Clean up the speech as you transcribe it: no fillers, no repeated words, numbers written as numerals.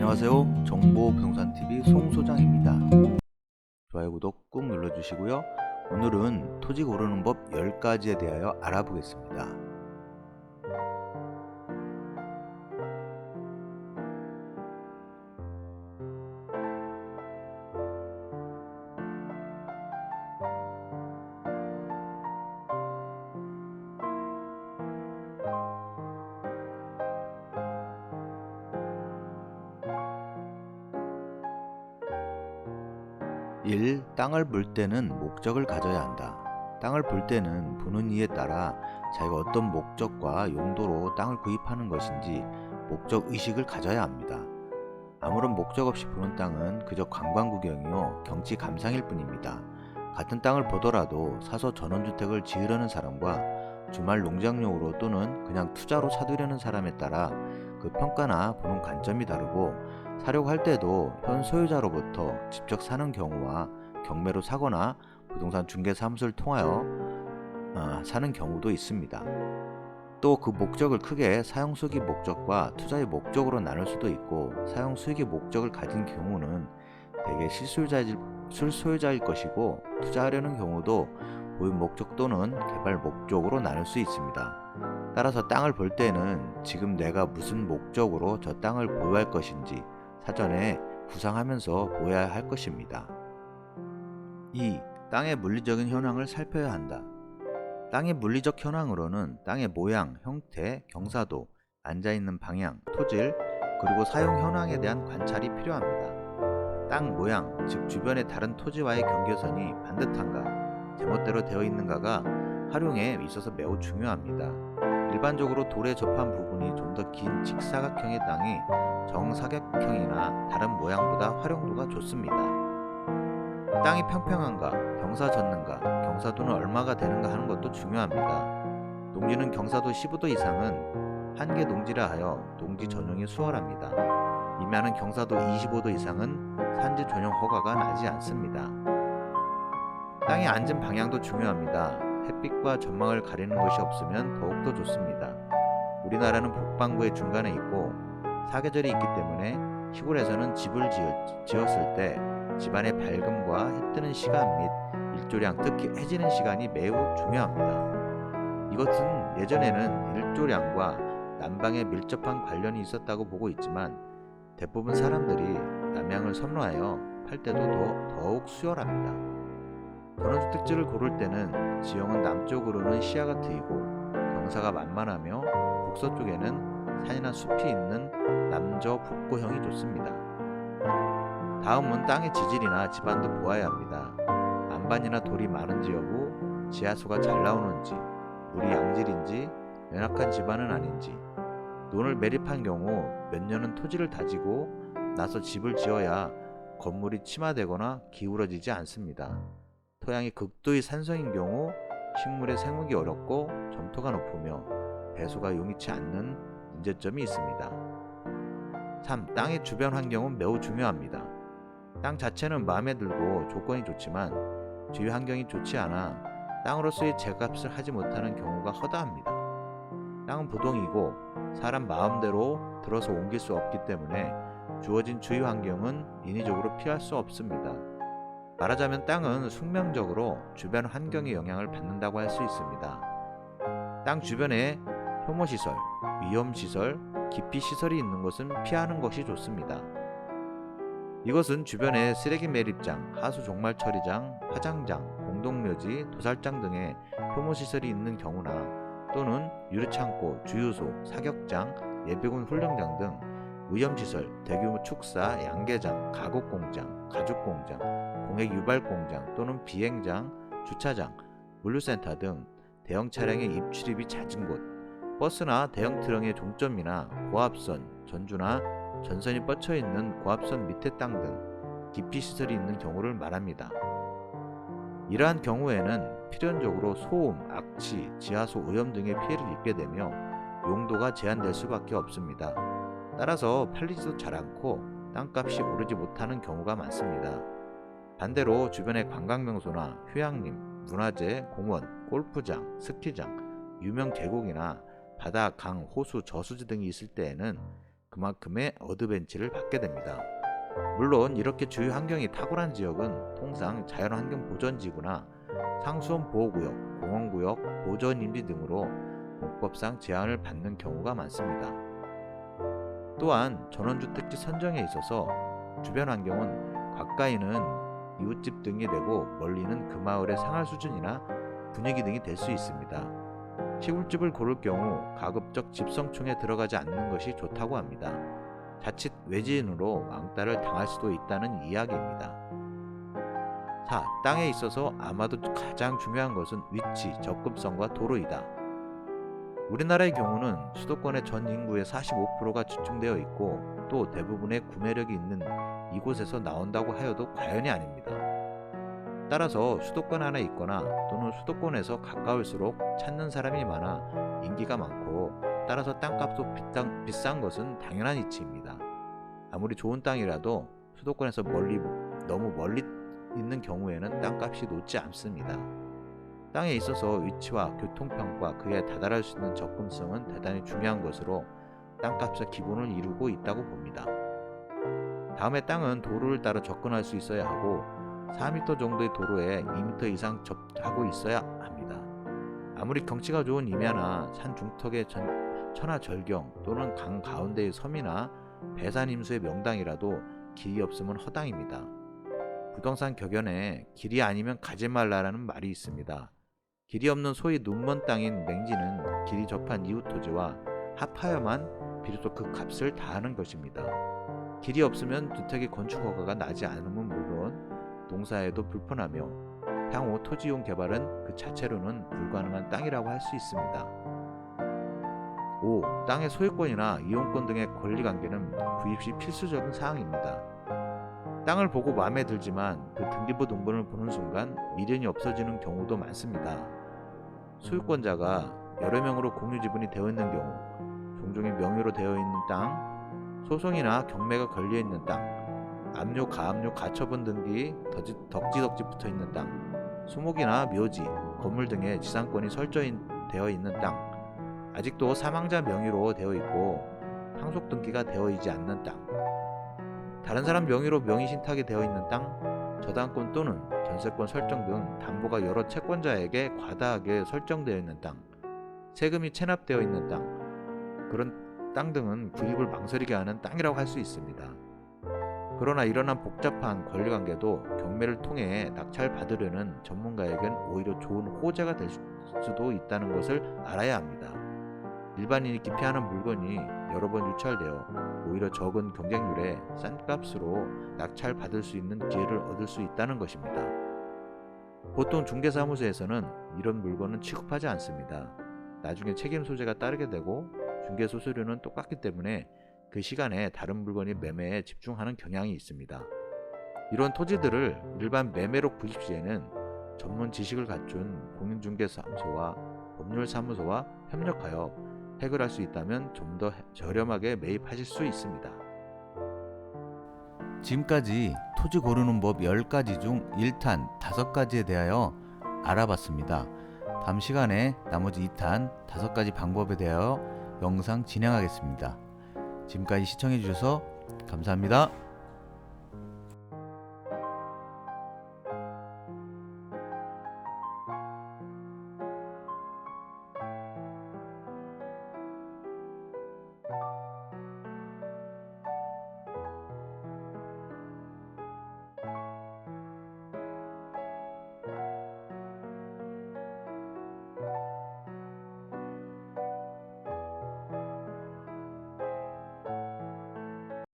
안녕하세요. 정보부동산TV 송소장입니다. 좋아요, 구독 꾹 눌러주시고요. 오늘은 토지 고르는 법 10가지에 대하여 알아보겠습니다. 땅을 볼 때는 목적을 가져야 한다. 땅을 볼 때는 보는 이에 따라 자기가 어떤 목적과 용도로 땅을 구입하는 것인지 목적 의식을 가져야 합니다. 아무런 목적 없이 보는 땅은 그저 관광 구경이요 경치 감상일 뿐입니다. 같은 땅을 보더라도 사서 전원주택을 지으려는 사람과 주말 농장용으로 또는 그냥 투자로 사두려는 사람에 따라 그 평가나 보는 관점이 다르고, 사려고 할 때도 현 소유자로부터 직접 사는 경우와 경매로 사거나 부동산 중개사무소를 통하여 사는 경우도 있습니다. 또 그 목적을 크게 사용수익의 목적과 투자의 목적으로 나눌 수도 있고, 사용수익의 목적을 가진 경우는 대개 실소유자일 것이고, 투자하려는 경우도 보유 목적 또는 개발 목적으로 나눌 수 있습니다. 따라서 땅을 볼 때는 지금 내가 무슨 목적으로 저 땅을 보유할 것인지 사전에 구상하면서 보아야 할 것입니다. 2. 땅의 물리적인 현황을 살펴야 한다. 땅의 물리적 현황으로는 땅의 모양, 형태, 경사도, 앉아있는 방향, 토질, 그리고 사용 현황에 대한 관찰이 필요합니다. 땅 모양, 즉 주변의 다른 토지와의 경계선이 반듯한가, 제멋대로 되어 있는가가 활용에 있어서 매우 중요합니다. 일반적으로 돌에 접한 부분이 좀 더 긴 직사각형의 땅이 정사각형이나 다른 모양보다 활용도가 좋습니다. 땅이 평평한가, 경사 졌는가, 경사도는 얼마가 되는가 하는 것도 중요합니다. 농지는 경사도 15도 이상은 한계 농지라 하여 농지 전용이 수월합니다. 임야는 경사도 25도 이상은 산지 전용 허가가 나지 않습니다. 땅이 앉은 방향도 중요합니다. 햇빛과 전망을 가리는 것이 없으면 더욱더 좋습니다. 우리나라는 북반구의 중간에 있고 사계절이 있기 때문에 시골에서는 집을 지었을 때 집안의 밝음과 해 뜨는 시간 및 일조량, 특히 해지는 시간이 매우 중요합니다. 이것은 예전에는 일조량과 난방에 밀접한 관련이 있었다고 보고 있지만, 대부분 사람들이 남향을 선호하여 팔 때도 더욱 수월합니다. 전원주택지를 고를 때는 지형은 남쪽으로는 시야가 트이고 경사가 만만하며 북서쪽에는 산이나 숲이 있는 남저 북고형이 좋습니다. 다음은 땅의 지질이나 지반도 보아야 합니다. 안반이나 돌이 많은지 여부, 지하수가 잘 나오는지, 물이 양질인지, 연약한 지반은 아닌지, 논을 매립한 경우 몇 년은 토지를 다지고 나서 집을 지어야 건물이 침하되거나 기울어지지 않습니다. 토양이 극도의 산성인 경우 식물의 생육이 어렵고 점토가 높으며 배수가 용이치 않는 문제점이 있습니다. 3. 땅의 주변 환경은 매우 중요합니다. 땅 자체는 마음에 들고 조건이 좋지만 주위 환경이 좋지 않아 땅으로서의 제값을 하지 못하는 경우가 허다합니다. 땅은 부동이고 사람 마음대로 들어서 옮길 수 없기 때문에 주어진 주위 환경은 인위적으로 피할 수 없습니다. 말하자면 땅은 숙명적으로 주변 환경의 영향을 받는다고 할 수 있습니다. 땅 주변에 혐오시설, 위험시설, 기피시설이 있는 곳은 피하는 것이 좋습니다. 이것은 주변에 쓰레기 매립장, 하수 종말 처리장, 화장장, 공동묘지, 도살장 등의 혐오시설이 있는 경우나, 또는 유류창고, 주유소, 사격장, 예비군 훈련장 등 위험시설, 대규모 축사, 양계장, 가곡공장, 가죽공장, 공해유발공장 또는 비행장, 주차장, 물류센터 등 대형 차량의 입출입이 잦은 곳, 버스나 대형 트럭의 종점이나 고압선, 전주나 전선이 뻗쳐있는 고압선 밑에 땅 등 기피시설이 있는 경우를 말합니다. 이러한 경우에는 필연적으로 소음, 악취, 지하수 오염 등의 피해를 입게 되며 용도가 제한될 수밖에 없습니다. 따라서 팔리지도 잘 않고 땅값이 오르지 못하는 경우가 많습니다. 반대로 주변의 관광명소나 휴양림, 문화재, 공원, 골프장, 스키장, 유명 계곡이나 바다, 강, 호수, 저수지 등이 있을 때에는 그만큼의 어드밴티지를 받게 됩니다. 물론 이렇게 주요 환경이 탁월한 지역은 통상 자연환경보전지구나 상수원 보호구역, 공원구역, 보전임지 등으로 공법상 제한을 받는 경우가 많습니다. 또한 전원주택지 선정에 있어서 주변 환경은 가까이는 이웃집 등이 되고 멀리는 그 마을의 생활 수준이나 분위기 등이 될 수 있습니다. 시골집을 고를 경우 가급적 집성촌에 들어가지 않는 것이 좋다고 합니다. 자칫 외지인으로 왕따를 당할 수도 있다는 이야기입니다. 4. 땅에 있어서 아마도 가장 중요한 것은 위치, 접근성과 도로이다. 우리나라의 경우는 수도권의 전 인구의 45%가 집중되어 있고 또 대부분의 구매력이 있는 이곳에서 나온다고 하여도 과연이 아닙니다. 따라서 수도권 안에 있거나 또는 수도권에서 가까울수록 찾는 사람이 많아 인기가 많고 따라서 땅값도 비싼 것은 당연한 이치입니다. 아무리 좋은 땅이라도 수도권에서 너무 멀리 있는 경우에는 땅값이 높지 않습니다. 땅에 있어서 위치와 교통편과 그에 다다를 수 있는 접근성은 대단히 중요한 것으로 땅값의 기본을 이루고 있다고 봅니다. 다음에 땅은 도로를 따라 접근할 수 있어야 하고 4m 정도의 도로에 2m 이상 접하고 있어야 합니다. 아무리 경치가 좋은 임야나 산 중턱의 천하절경 또는 강 가운데의 섬이나 배산임수의 명당이라도 길이 없으면 허당입니다. 부동산 격연에 길이 아니면 가지 말라라는 말이 있습니다. 길이 없는 소위 눈먼 땅인 맹지는 길이 접한 이웃 토지와 합하여만 비로소 그 값을 다하는 것입니다. 길이 없으면 주택의 건축 허가가 나지 않으면 물론 농사에도 불편하며 향후 토지용 개발은 그 자체로는 불가능한 땅이라고 할 수 있습니다. 5. 땅의 소유권이나 이용권 등의 권리관계는 구입 시 필수적인 사항입니다. 땅을 보고 마음에 들지만 그 등기부 등본을 보는 순간 미련이 없어지는 경우도 많습니다. 소유권자가 여러 명으로 공유 지분이 되어 있는 경우, 종종의 명의로 되어 있는 땅, 소송이나 경매가 걸려 있는 땅, 압류, 가압류, 가처분 등기, 덕지덕지 붙어 있는 땅, 수목이나 묘지, 건물 등의 지상권이 설정되어 있는 땅, 아직도 사망자 명의로 되어 있고 상속 등기가 되어 있지 않는 땅, 다른 사람 명의로 명의신탁이 되어 있는 땅, 저당권 또는 전세권 설정 등 담보가 여러 채권자에게 과다하게 설정되어 있는 땅, 세금이 체납되어 있는 땅, 그런 땅 등은 구입을 망설이게 하는 땅이라고 할 수 있습니다. 그러나 일어난 복잡한 권리관계도 경매를 통해 낙찰받으려는 전문가에겐 오히려 좋은 호재가 될 수도 있다는 것을 알아야 합니다. 일반인이 기피하는 물건이 여러 번 유찰되어 오히려 적은 경쟁률에 싼 값으로 낙찰받을 수 있는 기회를 얻을 수 있다는 것입니다. 보통 중개사무소에서는 이런 물건은 취급하지 않습니다. 나중에 책임 소재가 따르게 되고 중개 수수료는 똑같기 때문에 그 시간에 다른 물건이 매매에 집중하는 경향이 있습니다. 이런 토지들을 일반 매매로 구입 시에는 전문 지식을 갖춘 공인중개사무소와 법률사무소와 협력하여 해결할 수 있다면 좀 더 저렴하게 매입하실 수 있습니다. 지금까지 토지 고르는 법 10가지 중 1탄 5가지에 대하여 알아봤습니다. 다음 시간에 나머지 2탄 5가지 방법에 대하여 영상 진행하겠습니다. 지금까지 시청해 주셔서 감사합니다.